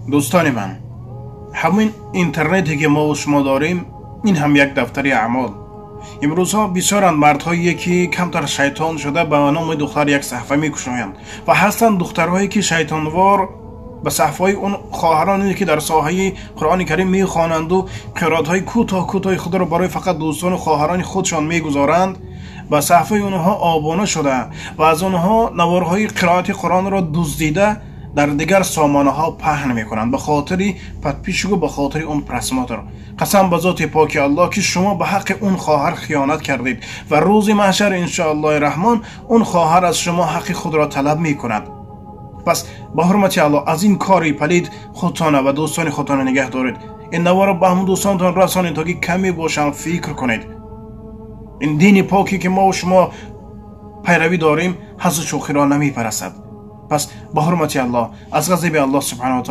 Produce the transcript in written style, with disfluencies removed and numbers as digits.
دوستان من، همین اینترنتی که ما و شما داریم این هم یک دفتر اعمال. امروزها بسیارند مردهایی که کمتر شیطان شده به نام دختر یک صحفه میکشند و هستند دخترهایی که شیطانوار به صحفه اون خواهرانی که در ساحه قرآن کریم میخوانند و قرائت‌های کوتاه خود را برای فقط دوستان و خواهران خودشان میگذارند، به صحفه اونها آبانه شده و از اونها نوارهای قرائت قرآن را دزدیده در دیگر سامانه ها پهن میکنند به خاطر پدپیشگو، به خاطر اون پرسماتر. قسم به ذات پاک الله که شما به حق اون خواهر خیانت کردید و روز محشر ان شاء الله الرحمن اون خواهر از شما حق خود را طلب میکند. پس با حرمت الله از این کاری پلید خودتان و دوستان خودتان نگه دارید. این نوار به همون دوستانتان رسانید تا که کمی باشن فکر کنید. این دین پاکی که ما و شما پیروی داریم حظ شوخی را نمی پرستد. پس با حرمت الله از غضب الله سبحانه و تعالی